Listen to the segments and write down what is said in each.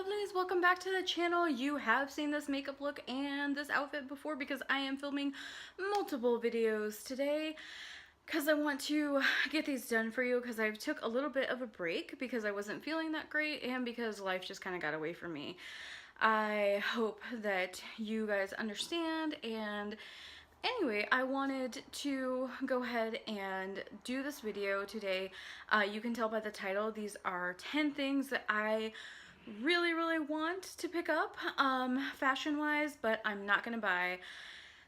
lovelies, welcome back to the channel. You have seen this makeup look and this outfit before because I am filming multiple videos today because I want to get these done for you because I took a little bit of a break because I wasn't feeling that great and because life just kind of got away from me. I hope that you guys understand, and anyway, I wanted to go ahead and do this video today. You can tell by the title, these are 10 things that I really want to pick up fashion wise, but I'm not gonna buy.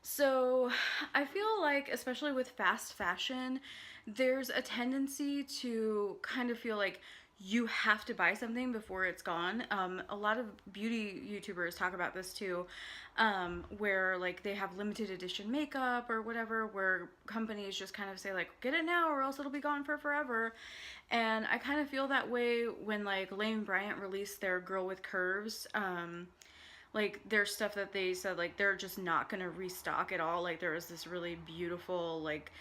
So I feel like, especially with fast fashion, there's a tendency to kind of feel like you have to buy something before it's gone. A lot of beauty YouTubers talk about this too, where like they have limited edition makeup or whatever, where companies just kind of say like, get it now or else it'll be gone for forever. And I kind of feel that way when like Lane Bryant released their Girl with Curves. Like there's stuff that they said like they're just not gonna restock at all. Like there was this really beautiful, like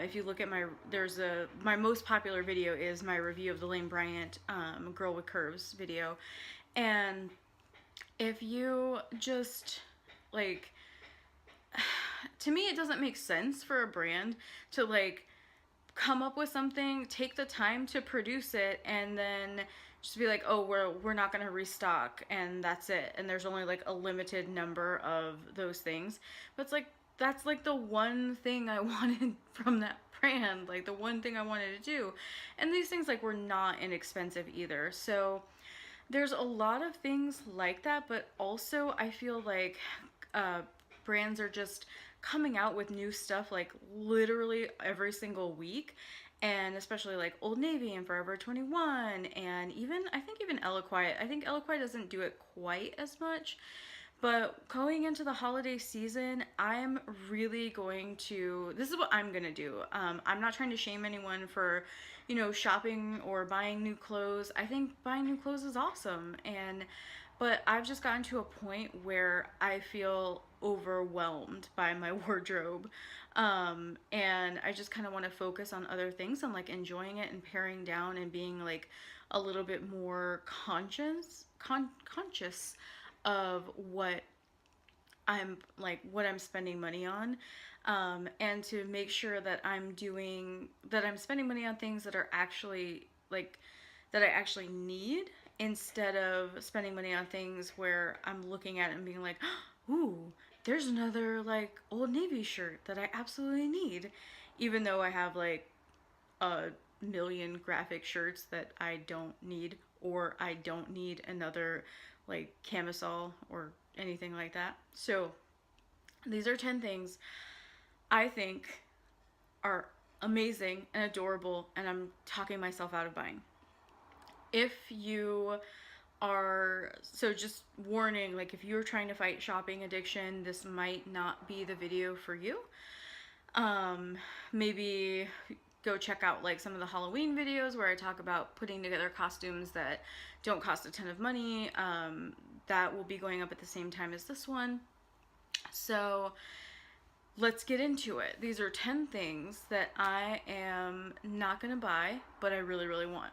if you look at my most popular video is my review of the Lane Bryant Girl with Curves video, and if you just like, to me it doesn't make sense for a brand to like come up with something, take the time to produce it, and then just be like, oh, we're not gonna restock and that's it, and there's only like a limited number of those things. But it's like, that's like the one thing I wanted from that brand, like the one thing I wanted to do. And these things like were not inexpensive either. So there's a lot of things like that, but also I feel like brands are just coming out with new stuff like literally every single week, and especially like Old Navy and Forever 21, and even I think even Eloquii. I think Eloquii doesn't do it quite as much, but going into the holiday season, I'm really going to, this is what I'm gonna do. I'm not trying to shame anyone for, you know, shopping or buying new clothes. I think buying new clothes is awesome, but I've just gotten to a point where I feel overwhelmed by my wardrobe. And I just kind of want to focus on other things and like enjoying it and paring down and being like a little bit more conscious of what I'm spending money on, and to make sure that I'm spending money on things that are actually like that I actually need, instead of spending money on things where I'm looking at it and being like, ooh, there's another like Old Navy shirt that I absolutely need, even though I have like a million graphic shirts that I don't need, or I don't need another like camisole or anything like that. So these are 10 things I think are amazing and adorable, and I'm talking myself out of buying. If you are, so just warning, like if you're trying to fight shopping addiction, this might not be the video for you. Maybe go check out like some of the Halloween videos where I talk about putting together costumes that don't cost a ton of money. That will be going up at the same time as this one. So let's get into it. These are 10 things that I am not gonna buy, but I really want.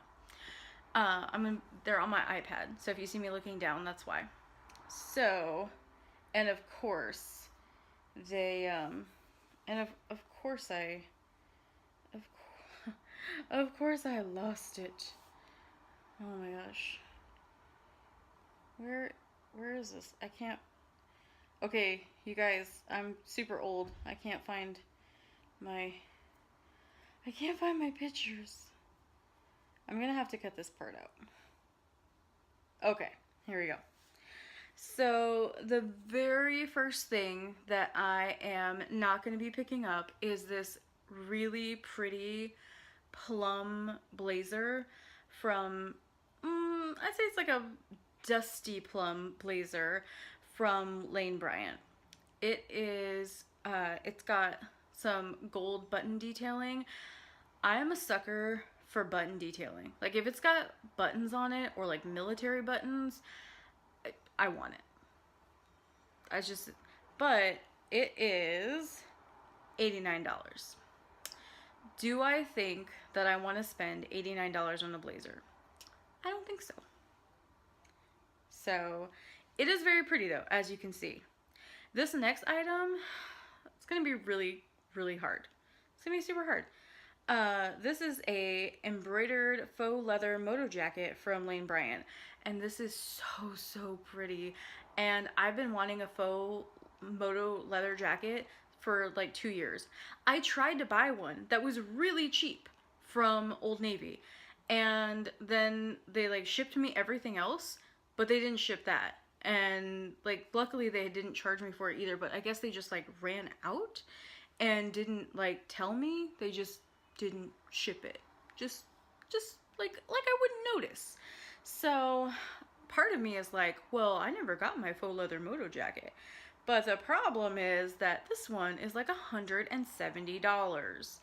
They're on my iPad, so if you see me looking down, that's why. So, and of course, they, and of course of course I lost it. Oh my gosh. Where is this? I can't, okay, you guys, I'm super old. I can't find my pictures. I'm gonna have to cut this part out. Okay, here we go. So the very first thing that I am not going to be picking up is this really pretty plum blazer from, I'd say it's like a dusty plum blazer from Lane Bryant. It is, it's got some gold button detailing. I am a sucker for button detailing. Like if it's got buttons on it or like military buttons, I want it. But it is $89. Do I think that I want to spend $89 on a blazer? I don't think so. So it is very pretty though, as you can see. This next item, it's gonna be really, really hard. It's gonna be super hard. This is a embroidered faux leather moto jacket from Lane Bryant, and this is so pretty. And I've been wanting a faux moto leather jacket for like 2 years. I tried to buy one that was really cheap from Old Navy, and then they like shipped me everything else, but they didn't ship that. And like luckily they didn't charge me for it either, but I guess they just like ran out and didn't like tell me. They just didn't ship it. Just like I wouldn't notice. So part of me is like, well, I never got my faux leather moto jacket. But the problem is that this one is like $170.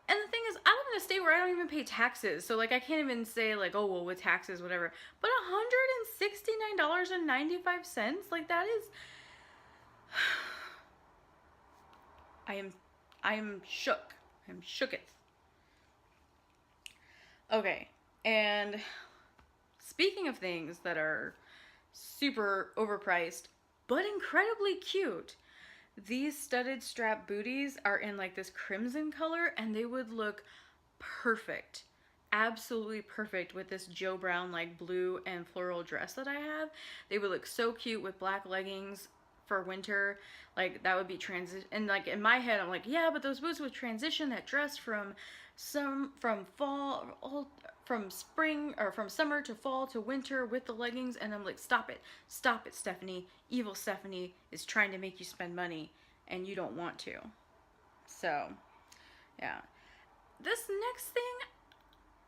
And the thing is, I live in a state where I don't even pay taxes. So like I can't even say like, oh well, with taxes, whatever. But $169.95, like that is I am shook. I'm shooketh. Okay, and speaking of things that are super overpriced, but incredibly cute, these studded strap booties are in like this crimson color, and they would look perfect, absolutely perfect with this Joe Brown like blue and floral dress that I have. They would look so cute with black leggings for winter. Like that would be transition, and like in my head I'm like, yeah, but those boots would transition that dress from fall, from spring, or from summer to fall to winter with the leggings. And I'm like, stop it, Stephanie. Evil Stephanie is trying to make you spend money and you don't want to. So yeah, this next thing,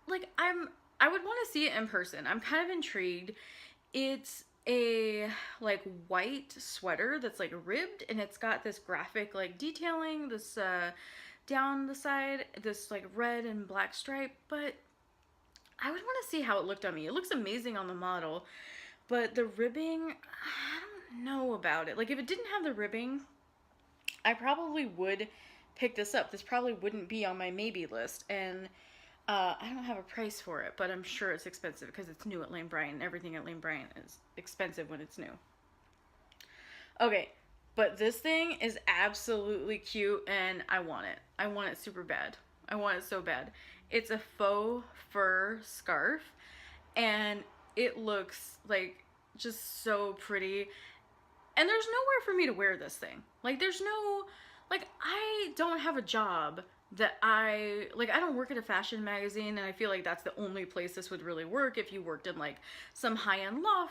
like I would want to see it in person. I'm kind of intrigued. It's a like white sweater that's like ribbed, and it's got this graphic like detailing, this down the side, this like red and black stripe. But I would want to see how it looked on me. It looks amazing on the model, but the ribbing, I don't know about it. Like if it didn't have the ribbing, I probably would pick this up. This probably wouldn't be on my maybe list, and I don't have a price for it, but I'm sure it's expensive because it's new at Lane Bryant. Everything at Lane Bryant is expensive when it's new. Okay, but this thing is absolutely cute, and I want it. I want it super bad. I want it so bad. It's a faux fur scarf, and it looks like just so pretty. And there's nowhere for me to wear this thing. Like there's no, like I don't have a job that I don't work at a fashion magazine, and I feel like that's the only place this would really work. If you worked in like some high-end law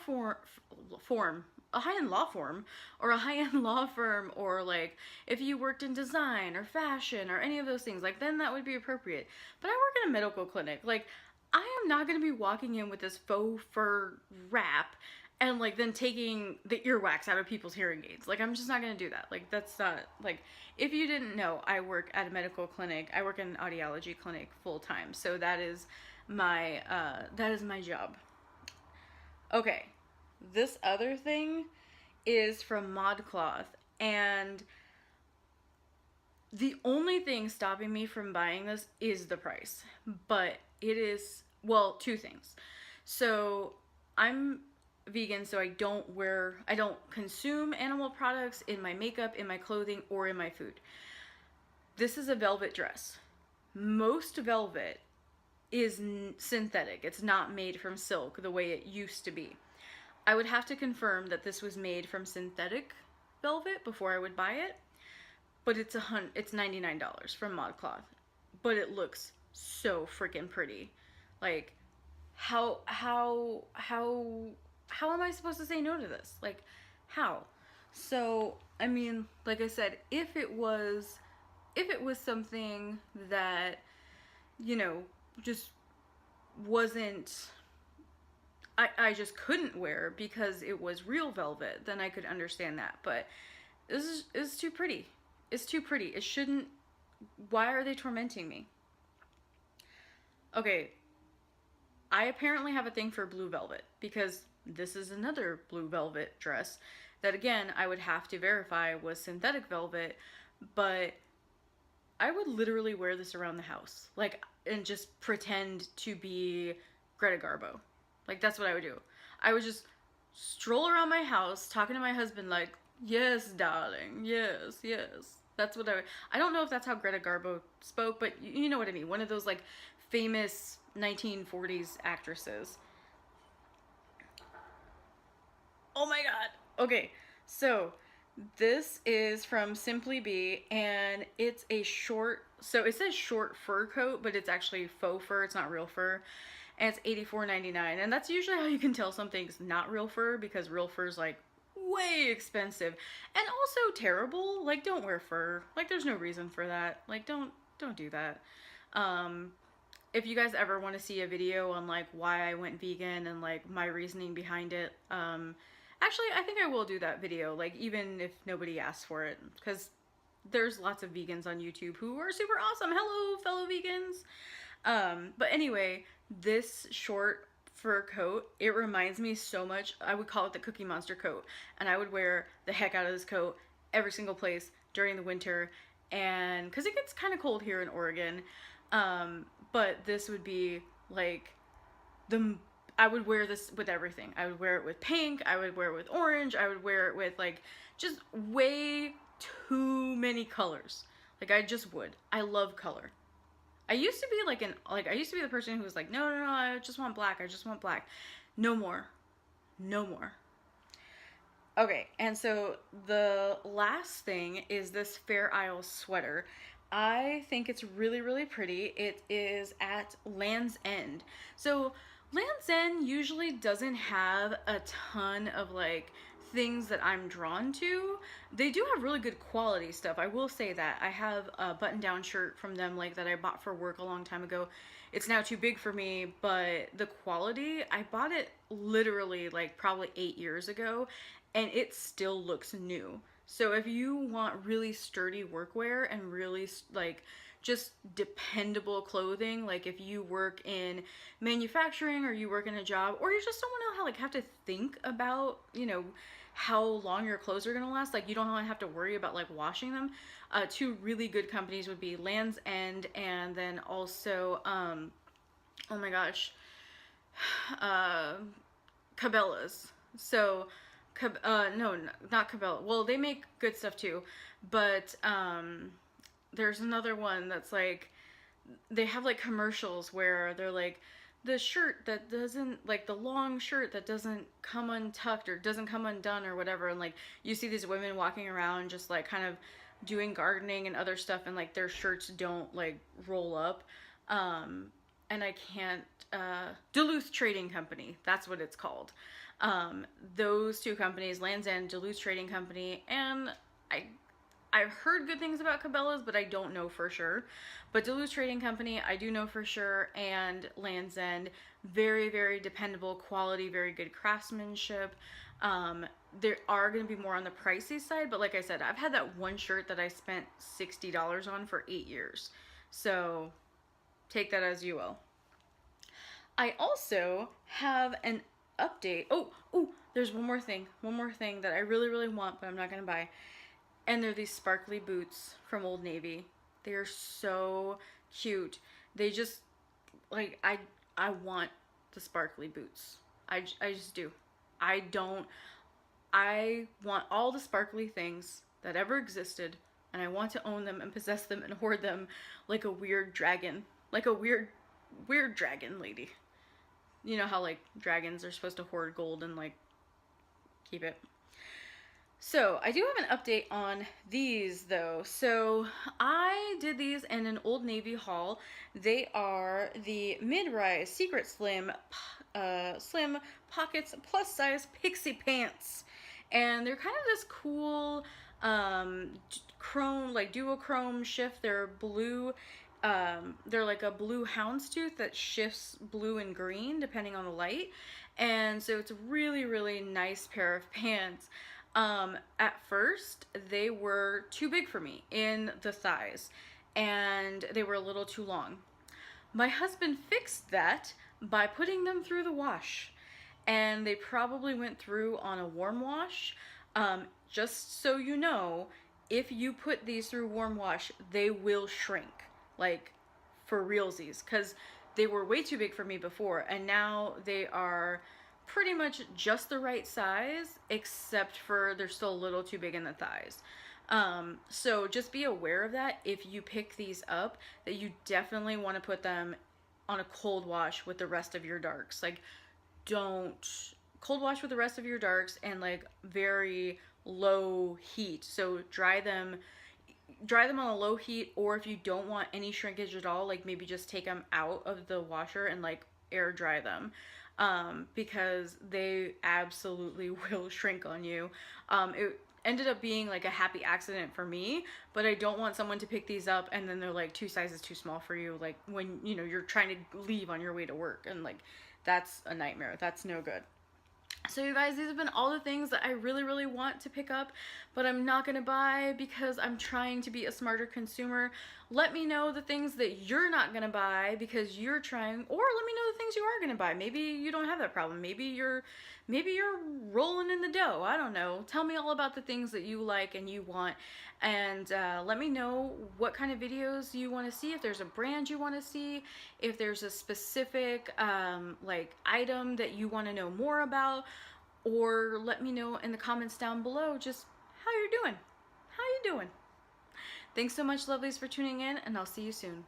a high-end law firm, or a high-end law firm, or like if you worked in design or fashion or any of those things, like then that would be appropriate. But I work in a medical clinic. Like I am not going to be walking in with this faux fur wrap and like then taking the earwax out of people's hearing aids. Like I'm just not going to do that. Like that's not, like, if you didn't know, I work at a medical clinic. I work in an audiology clinic full time. So that is my job. Okay. This other thing is from ModCloth, and the only thing stopping me from buying this is the price. But it is, well, two things. So I'm vegan, so I don't consume animal products in my makeup, in my clothing, or in my food. This is a velvet dress. Most velvet is synthetic. It's not made from silk the way it used to be. I would have to confirm that this was made from synthetic velvet before I would buy it, but it's $99 from ModCloth. But it looks so freaking pretty. Like how am I supposed to say no to this? Like, how? So, I mean, like I said, if it was something that, you know, just wasn't, I just couldn't wear because it was real velvet, then I could understand that. But this is too pretty. It's too pretty. It shouldn't, why are they tormenting me? Okay, I apparently have a thing for blue velvet because this is another blue velvet dress that, again, I would have to verify was synthetic velvet, but I would literally wear this around the house, like, and just pretend to be Greta Garbo. Like, that's what I would do. I would just stroll around my house talking to my husband like, yes, darling, yes, yes. That's what I don't know if that's how Greta Garbo spoke, but you know what I mean. One of those like famous 1940s actresses. Oh my god. Okay, so this is from Simply Be, and it's a short, so it says short fur coat, but it's actually faux fur, it's not real fur. And it's $84.99. And that's usually how you can tell something's not real fur, because real fur is like way expensive and also terrible. Like, don't wear fur. Like, there's no reason for that. Like, don't do that. If you guys ever want to see a video on like why I went vegan and like my reasoning behind it, actually I think I will do that video, like even if nobody asks for it, because there's lots of vegans on YouTube who are super awesome. Hello, fellow vegans. But anyway, this short fur coat, it reminds me so much. I would call it the Cookie Monster coat, and I would wear the heck out of this coat every single place during the winter, and because it gets kind of cold here in Oregon. But this would be like I would wear this with everything. I would wear it with pink, I would wear it with orange, I would wear it with like just way too many colors. Like, I just would. I love color. I used to be I used to be the person who was like, no, I just want black. I just want black. No more. No more. Okay, and so the last thing is this Fair Isle sweater. I think it's really, really pretty. It is at Land's End. So Land's End usually doesn't have a ton of like things that I'm drawn to. They do have really good quality stuff. I will say that. I have a button-down shirt from them like that I bought for work a long time ago. It's now too big for me, but the quality, I bought it literally like probably 8 years ago, and it still looks new. So if you want really sturdy workwear and really like just dependable clothing, like if you work in manufacturing or you work in a job, or you just don't want to like have to think about, you know, how long your clothes are going to last, like you don't have to worry about like washing them, two really good companies would be Land's End and then also oh my gosh, Cabela's. So no, not Cabela. Well, they make good stuff too, but there's another one that's like, they have like commercials where they're like, the shirt that doesn't, like the long shirt that doesn't come untucked or doesn't come undone or whatever, and like you see these women walking around just like kind of doing gardening and other stuff, and like their shirts don't like roll up, and I can't, Duluth Trading Company, that's what it's called. Those two companies, Land's End, Duluth Trading Company, and I've heard good things about Cabela's, but I don't know for sure. But Duluth Trading Company, I do know for sure, and Land's End, very, very dependable quality, very good craftsmanship. There are going to be more on the pricey side, but like I said, I've had that one shirt that I spent $60 on for 8 years. So take that as you will. I also have an update. Oh, there's one more thing that I really, really want, but I'm not going to buy. And they're these sparkly boots from Old Navy. They are so cute. They just, like, I want the sparkly boots. I just do. I want all the sparkly things that ever existed, and I want to own them and possess them and hoard them like a weird dragon. Like a weird dragon lady. You know how, like, dragons are supposed to hoard gold and, like, keep it. So, I do have an update on these, though. So, I did these in an Old Navy haul. They are the mid-rise Secret Slim Slim Pockets Plus Size Pixie Pants. And they're kind of this cool chrome, like duochrome shift. They're blue. They're like a blue houndstooth that shifts blue and green depending on the light. And so it's a really, really nice pair of pants. At first, they were too big for me in the thighs, and they were a little too long. My husband fixed that by putting them through the wash, and they probably went through on a warm wash. Just so you know, if you put these through warm wash, they will shrink, like for realsies, because they were way too big for me before, and now they are pretty much just the right size, except for they're still a little too big in the thighs. So just be aware of that if you pick these up, that you definitely want to put them on a cold wash with the rest of your darks. Like, don't cold wash with the rest of your darks, and like very low heat. So dry them on a low heat, or if you don't want any shrinkage at all, like maybe just take them out of the washer and like air dry them, because they absolutely will shrink on you. It ended up being like a happy accident for me, but I don't want someone to pick these up and then they're like 2 sizes too small for you, like when you know you're trying to leave on your way to work, and like that's a nightmare. That's no good. So you guys, these have been all the things that I really want to pick up, but I'm not gonna buy because I'm trying to be a smarter consumer. Let me know the things that you're not gonna buy because you're trying, or let me know the things you are gonna buy. Maybe you don't have that problem. Maybe you're rolling in the dough. I don't know. Tell me all about the things that you like and you want, and let me know what kind of videos you want to see. If there's a brand you want to see, if there's a specific like item that you want to know more about, or let me know in the comments down below just how you're doing. How you doing? Thanks so much, lovelies, for tuning in, and I'll see you soon.